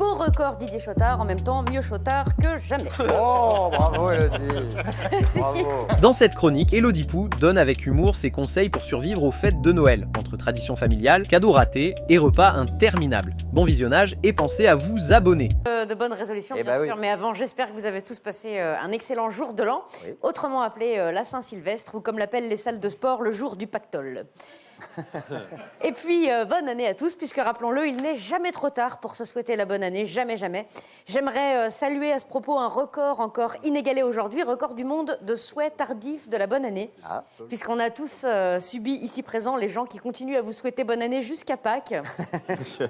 Beau record Didier Chotard, en même temps mieux Chotard que jamais. Oh, bravo Élodie. Bravo. Dans cette chronique, Élodie Pou donne avec humour ses conseils pour survivre aux fêtes de Noël, entre traditions familiales, cadeaux ratés et repas interminables. Bon visionnage et pensez à vous abonner. De bonnes résolutions, bien sûr, mais avant, j'espère que vous avez tous passé un excellent jour de l'an, autrement appelé la Saint-Sylvestre, ou comme l'appellent les salles de sport, le jour du pactole. Et puis, bonne année à tous, puisque rappelons-le, il n'est jamais trop tard pour se souhaiter la bonne année, jamais, jamais. J'aimerais saluer à ce propos un record encore inégalé aujourd'hui, record du monde de souhaits tardifs de la bonne année, puisqu'on a tous subi ici présents les gens qui continuent à vous souhaiter bonne année jusqu'à Pâques,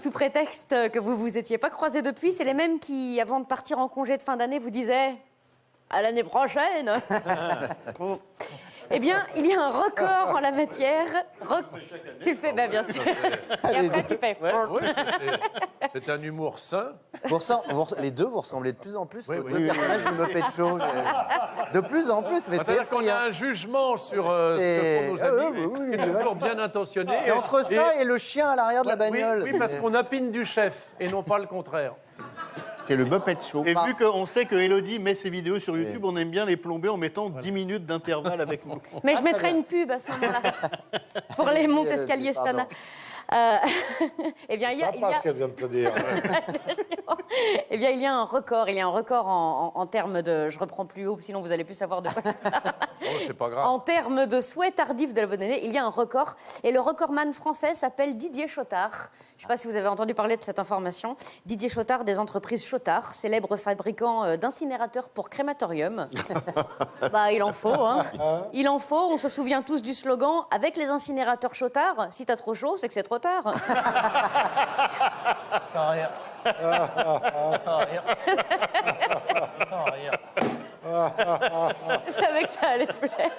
sous prétexte que vous vous étiez pas croisés depuis. C'est les mêmes qui, avant de partir en congé de fin d'année, vous disaient « à l'année prochaine ». Eh bien, il y a un record en la matière. Tu le fais, bah, bien sûr. Et après, tu fais. Oui, c'est un humour sain. Les deux, vous ressemblez de plus en plus aux deux personnages du Muppet Show. De plus en plus, mais c'est C'est-à-dire qu'on a un jugement sur ce que font nos amis, qui est toujours bien intentionné. C'est entre ça et le chien à l'arrière de la bagnole. Oui, parce qu'on apine du chef et non pas le contraire. C'est le Muppet Show. Et vu qu'on sait que Élodie met ses vidéos sur YouTube, on aime bien les plomber en mettant 10 minutes d'intervalle avec nous. Mais je mettrai une pub à ce moment-là pour les montes-escaliers Stana. Eh bien, il y a ce qu'elle vient de te dire. eh bien, il y a un record. Il y a un record en termes de. Je reprends plus haut, sinon vous allez plus savoir de quoi. Oh, c'est pas grave. En termes de souhaits tardifs de la bonne année, il y a un record. Et le recordman français s'appelle Didier Chotard. Je ne sais pas si vous avez entendu parler de cette information. Didier Chotard des entreprises Chotard, célèbre fabricant d'incinérateurs pour crématorium. Bah, il en faut, hein. Il en faut. On se souvient tous du slogan « Avec les incinérateurs Chotard, si t'as trop chaud, c'est que c'est trop tard ». Sans rire. Sans rire. Je savais que ça allait te plaire.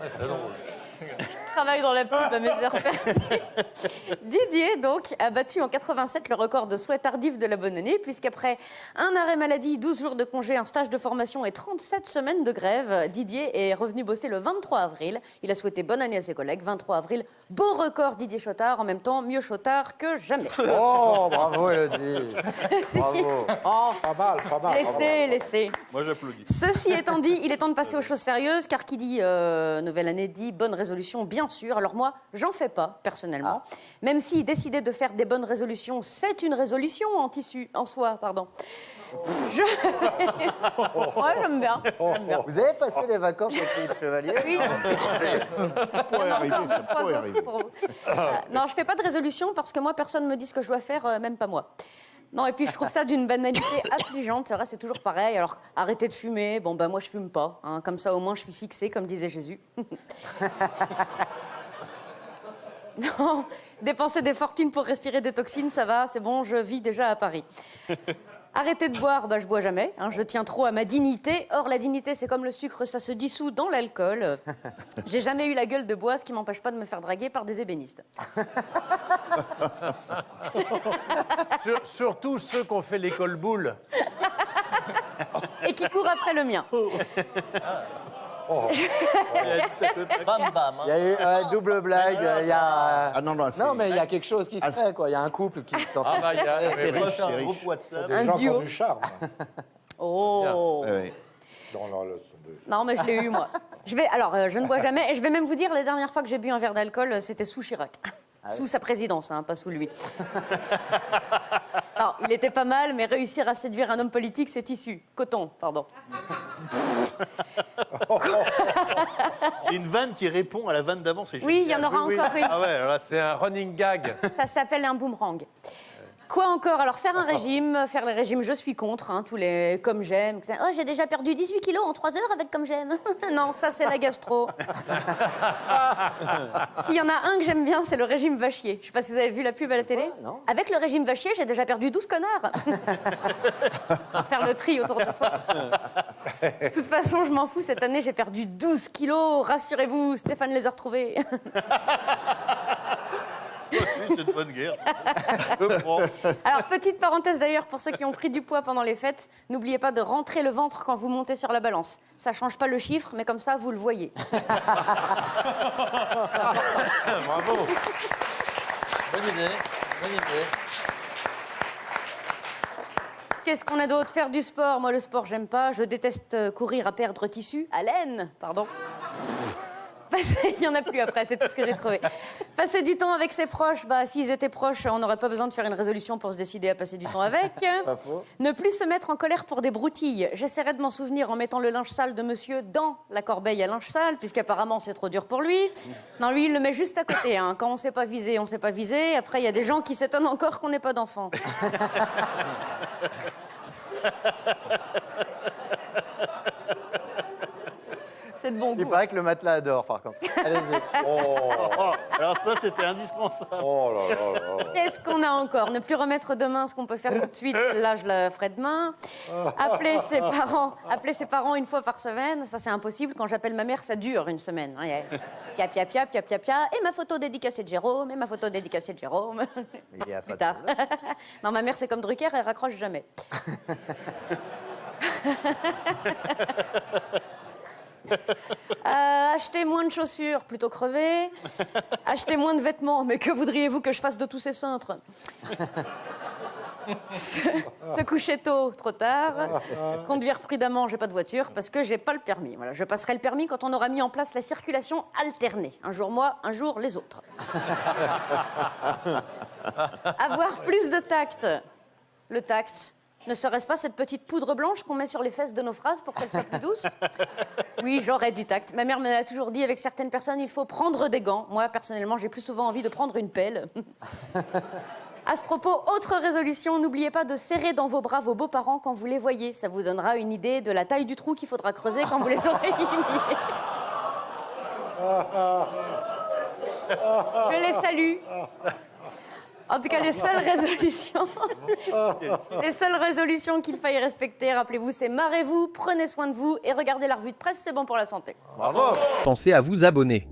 C'est drôle. Je travaille dans la pub à mes heures perdues. Didier, donc, a battu en 87 le record de souhaits tardifs de la bonne année, puisqu'après un arrêt maladie, 12 jours de congé, un stage de formation et 37 semaines de grève, Didier est revenu bosser le 23 avril. Il a souhaité bonne année à ses collègues. 23 avril, beau record Didier Chotard, en même temps mieux Chotard que jamais. Oh, bravo Élodie. Bravo. Oh, pas mal, pas mal. Laissez. Moi, j'applaudis. Ceci étant dit, il est temps de passer aux choses sérieuses, car qui dit nouvelle année dit bonne résolution, bien sûr. Alors moi, j'en fais pas, personnellement. Même si décider de faire des bonnes résolutions, c'est une résolution en soi, pardon. Ouais, j'aime bien. Vous avez passé les vacances avec Philippe Chevalier? Oui. Ça pourrait arriver, ça pourrait arriver. Non, je fais pas de résolution parce que moi, personne me dit ce que je dois faire, même pas moi. Non, et puis je trouve ça d'une banalité affligeante. C'est vrai, c'est toujours pareil. Alors, arrêtez de fumer. Bon, ben moi, je fume pas. Hein. Comme ça, au moins, je suis fixée, comme disait Jésus. Non, dépenser des fortunes pour respirer des toxines, ça va, c'est bon, je vis déjà à Paris. Arrêtez de boire, bah, je bois jamais. Hein, je tiens trop à ma dignité. Or, la dignité, c'est comme le sucre, ça se dissout dans l'alcool. J'ai jamais eu la gueule de bois, ce qui m'empêche pas de me faire draguer par des ébénistes. Surtout ceux qui ont fait l'école boule. Et qui courent après le mien. Bam, bam. Il y a eu double blague. Il y a... Ah non, mais il y a quelque chose qui se fait, quoi. Il y a un couple qui se tente. Ah bah, c'est oui, riche, c'est riche. Groupe WhatsApp. Un Des gens qui duo. ont du charme. Oh. Oui. Dans la leçon de... Non, mais je l'ai eu, moi. Je ne bois jamais. Et je vais même vous dire, la dernière fois que j'ai bu un verre d'alcool, c'était sous Chirac. Sous sa présidence, hein, pas sous lui. Non, il était pas mal, mais réussir à séduire un homme politique, c'est issu. Coton, pardon. C'est une vanne qui répond à la vanne d'avant. C'est Oui, il y en génial. aura encore une. Ah ouais, alors là, C'est un running gag. Ça s'appelle un boomerang. Quoi encore? Alors, faire les régimes, je suis contre, hein, tous les comme j'aime. Oh, j'ai déjà perdu 18 kilos en 3 heures avec comme j'aime. Non, ça, c'est la gastro. S'il y en a un que j'aime bien, c'est le régime vachier. Je sais pas si vous avez vu la pub à la télé. Non. Avec le régime vachier, j'ai déjà perdu 12 connards. Ça va faire le tri autour de soi. De toute façon, je m'en fous. Cette année, j'ai perdu 12 kilos. Rassurez-vous, Stéphane les a retrouvés. c'est de bonne guerre. Je prends. Alors, petite parenthèse d'ailleurs, pour ceux qui ont pris du poids pendant les fêtes, n'oubliez pas de rentrer le ventre quand vous montez sur la balance. Ça change pas le chiffre, mais comme ça, vous le voyez. Bravo. Bonne idée. Qu'est-ce qu'on a d'autre? Faire du sport. Moi, le sport, j'aime pas. Je déteste courir à perdre tissu. Haleine, pardon. Il n'y en a plus après, c'est tout ce que j'ai trouvé. Passer du temps avec ses proches, bah, s'ils étaient proches, on n'aurait pas besoin de faire une résolution pour se décider à passer du temps avec. Pas faux. Ne plus se mettre en colère pour des broutilles. J'essaierai de m'en souvenir en mettant le linge sale de monsieur dans la corbeille à linge sale, puisqu'apparemment c'est trop dur pour lui. Non, lui, il le met juste à côté. Hein. Quand on ne sait pas viser, on ne sait pas viser. Après, il y a des gens qui s'étonnent encore qu'on n'ait pas d'enfants. C'est de bon goût. Il paraît que le matelas adore, par contre. Allez-y. Oh, alors ça, c'était indispensable. Oh là là là là. Qu'est-ce qu'on a encore? Ne plus remettre demain ce qu'on peut faire tout de suite. Là, je la ferai demain. Appeler ses parents une fois par semaine. Ça, c'est impossible. Quand j'appelle ma mère, ça dure une semaine. Il y a pia, pia, pia, pia, pia, pia. Et ma photo dédicacée de Jérôme. Et ma photo dédicacée de Jérôme. Il y a pas Plus de tard. problème. Non, ma mère, c'est comme Drucker, elle raccroche jamais. Acheter moins de chaussures, plutôt crever. Acheter moins de vêtements, mais que voudriez-vous que je fasse de tous ces cintres? Se coucher tôt, trop tard. Conduire prudemment, j'ai pas de voiture parce que j'ai pas le permis. Voilà, je passerai le permis quand on aura mis en place la circulation alternée. Un jour moi, un jour les autres. Avoir plus de tact. Le tact. Ne serait-ce pas cette petite poudre blanche qu'on met sur les fesses de nos phrases pour qu'elles soient plus douces? Oui, j'aurais du tact. Ma mère me l'a toujours dit, avec certaines personnes, il faut prendre des gants. Moi, personnellement, j'ai plus souvent envie de prendre une pelle. À ce propos, autre résolution, n'oubliez pas de serrer dans vos bras vos beaux-parents quand vous les voyez. Ça vous donnera une idée de la taille du trou qu'il faudra creuser quand vous les aurez réunis. Je les salue. En tout cas, les seules résolutions qu'il faille respecter, rappelez-vous, c'est marrez-vous, prenez soin de vous et regardez la revue de presse, c'est bon pour la santé. Bravo. Pensez à vous abonner.